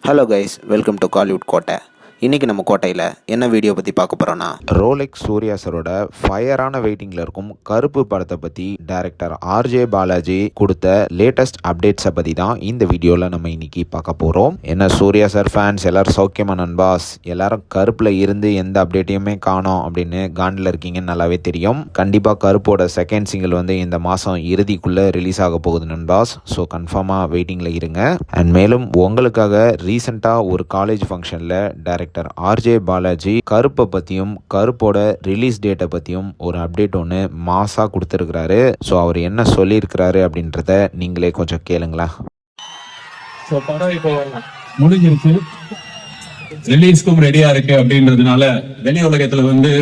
Hello guys, welcome to Kollywood கோட்டை. இன்றைக்கி நம்ம கோட்டையில் என்ன வீடியோ பற்றி பார்க்க போகிறோன்னா, ரோலெக்ஸ் சூர்யா சரோட ஃபயரான வெயிட்டிங்கில் இருக்கும் கருப்பு படத்தை பற்றி டைரக்டர் ஆர்ஜே பாலாஜி கொடுத்த லேட்டஸ்ட் அப்டேட்ஸை பற்றி தான் இந்த வீடியோவில் நம்ம இன்றைக்கி பார்க்க போகிறோம். என்ன சூர்யா சார் ஃபேன்ஸ் எல்லோரும் சௌக்கியமாக நண்பாஸ், எல்லாரும் கருப்பில் இருந்து எந்த அப்டேட்டையுமே காணோம் அப்படின்னு காண்டில் இருக்கீங்கன்னு நல்லாவே தெரியும். கண்டிப்பாக கருப்போட செகண்ட் சிங்கிள் வந்து இந்த மாதம் இறுதிக்குள்ளே ரிலீஸ் ஆக போகுது நண்பாஸ். ஸோ கன்ஃபார்மாக வெயிட்டிங்கில் இருங்க. அண்ட் மேலும் உங்களுக்காக ரீசெண்டாக ஒரு காலேஜ் ஃபங்க்ஷனில் டைரக்டர் ஆர்ஜே பாலாஜி கருப்பை பற்றியும் கருப்போட ரிலீஸ் டேட்டை பற்றியும் ஒரு அப்டேட் ஒன்று மாசாக கொடுத்துருக்கிறாரு. ஸோ அவர் என்ன சொல்லியிருக்கிறாரு அப்படின்றத நீங்களே கொஞ்சம் கேளுங்களா. ஸோ படம் இப்போ முடிஞ்சிருச்சு, ரிலீஸ்க்கும் ரெடியா இருக்கு அப்படின்றதுனால வெளி உலகத்துல வந்து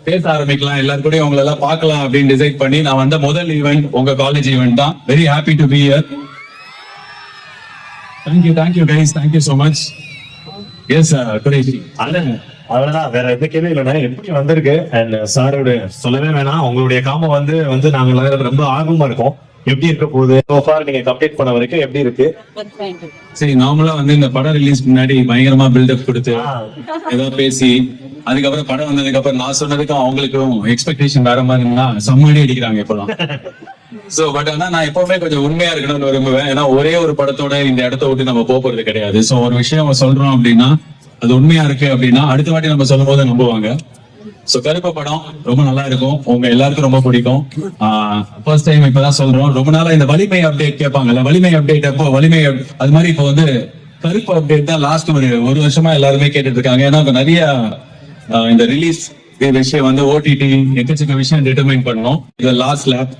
பேச ஆரம்பிக்கலாம், எல்லாரும் கூட உங்களை எல்லாம் பார்க்கலாம் அப்படின்னு டிசைட் பண்ணி நான் வந்த முதல் ஈவெண்ட் உங்க காலேஜ் ஈவெண்ட் தான். Very happy to be here. Thank you guys, thank you so much. Yes Qureshi அவ்வளவுதான், வேற எந்த கேள்வி இல்லைன்னா எப்படி வந்திருக்கு. அண்ட் சாரோட சொல்லவே வேணாம், உங்களுடைய காம வந்து நாங்க ரொம்ப ஆர்வமா இருக்கோம். எப்படி இருக்க போகுது, நீங்க கம்ப்ளீட் பண்ண வரைக்கும் எப்படி இருக்கு? சரி, நார்மலா வந்து இந்த படம் ரிலீஸ் முன்னாடி பயங்கரமா பில்டப் கொடுத்து ஏதோ பேசி அதுக்கப்புறம் படம் வந்ததுக்கு அப்புறம் நான் சொன்னதுக்கும் அவங்களுக்கும் எக்ஸ்பெக்டேஷன் வேற மாதிரி இருந்தா செம்மடி அடிக்கிறாங்க இப்பதான். சோ பட் ஆனா நான் எப்பவுமே கொஞ்சம் உண்மையா இருக்கணும்னு விரும்புவேன். ஏன்னா ஒரே ஒரு படத்தோட இந்த இடத்த விட்டு நம்ம போறது கிடையாது. சோ ஒரு விஷயம் சொல்றோம் அப்படின்னா அது உண்மையா இருக்கு அப்படின்னா அடுத்த வாட்டி நம்ம சொல்லும் போது நம்புவாங்க. சோ கருப்பு படம் ரொம்ப நல்லா இருக்கும், உங்க எல்லாருக்கும் ரொம்ப பிடிக்கும். ஃபர்ஸ்ட் டைம் இப்பதான் சொல்றோம். ரொம்ப நாளா இந்த வலிமை அப்டேட் கேட்பாங்கல்ல, வலிமை அப்டேட் அப்போ வலிமை அது மாதிரி இப்போ வந்து கருப்பு அப்டேட் தான் லாஸ்ட் ஒரு வருஷமா எல்லாருமே கேட்டுட்டு இருக்காங்க. ஏன்னா இப்ப நிறைய இந்த ரிலீஸ் விஷயம் வந்து ஓடிடி எக்கச்சக்க விஷயம் டிட்டர்மைன் பண்ணோம். இது லாஸ்ட் லேப்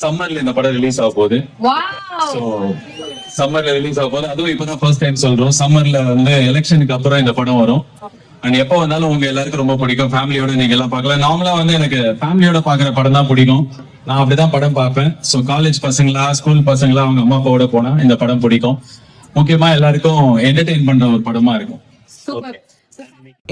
சம்மர்ல இந்த படம் ரிலீஸ் ஆக போகுது. சோ சம்மர்ல ரிலீஸ் ஆக போகுது. அதுவும் இப்பதான் ஃபர்ஸ்ட் டைம் சொல்றோம். சம்மர்ல வந்து எலெக்ஷனுக்கு அப்புறம் இந்த படம் வரும். அண்ட் எப்ப வந்தாலும் உங்க எல்லாருக்கும் ரொம்ப பிடிக்கும். ஃபேமிலியோட நீங்க எல்லாம் பார்க்கலாம். நார்மலா வந்து எனக்கு ஃபேமிலியோட பாக்குற படம் தான் பிடிக்கும். நான் அப்படிதான் படம் பார்ப்பேன். சோ காலேஜ் பசங்களா ஸ்கூல் பசங்களா அவங்க அம்மா அப்பாவோட போனா இந்த படம் பிடிக்கும். முக்கியமா எல்லாருக்கும் என்டர்டெயின் பண்ற ஒரு படமா இருக்கும்.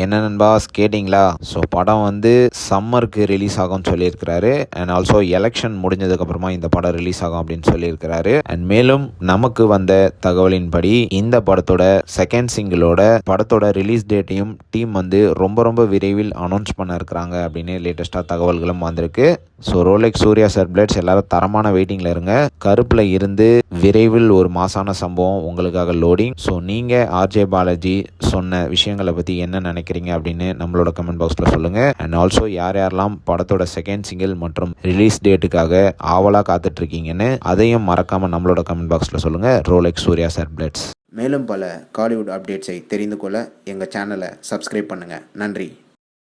என்ன நண்பாஸ் கேட்டிங்களா? ஸோ படம் வந்து சம்மருக்கு ரிலீஸ் ஆகும்னு சொல்லியிருக்கிறாரு. அண்ட் ஆல்சோ எலெக்ஷன் முடிஞ்சதுக்கப்புறமா இந்த படம் ரிலீஸ் ஆகும் அப்படின்னு சொல்லியிருக்கிறாரு. அண்ட் மேலும் நமக்கு வந்த தகவலின்படி இந்த படத்தோட செகண்ட் சிங்கிளோட படத்தோட ரிலீஸ் டேட்டையும் டீம் வந்து ரொம்ப விரைவில் அனௌன்ஸ் பண்ண இருக்கிறாங்க அப்படின்னு லேட்டஸ்டாக தகவல்களும் வந்திருக்கு. So Rolex Suriya sir blades எல்லாரும் தரமான வெயிட்டிங்கில் இருங்க. கருப்பில் இருந்து விரைவில் ஒரு மாசான சம்பவம் உங்களுக்காக லோடிங். ஸோ நீங்கள் ஆர்ஜே பாலாஜி சொன்ன விஷயங்களை பற்றி என்ன நினைக்கிறீங்க அப்படின்னு நம்மளோட கமெண்ட் பாக்ஸில் சொல்லுங்கள். அண்ட் ஆல்சோ யாரெல்லாம் படத்தோட செகண்ட் சிங்கிள் மற்றும் ரிலீஸ் டேட்டுக்காக ஆவலாக காத்துட்ருக்கீங்கன்னு அதையும் மறக்காமல் நம்மளோட கமெண்ட் பாக்ஸில் சொல்லுங்கள். Rolex Suriya sir blades. மேலும் பல காலிவுட் அப்டேட்ஸை தெரிந்து கொள்ள எங்கள் சேனலை சப்ஸ்கிரைப் பண்ணுங்கள். நன்றி.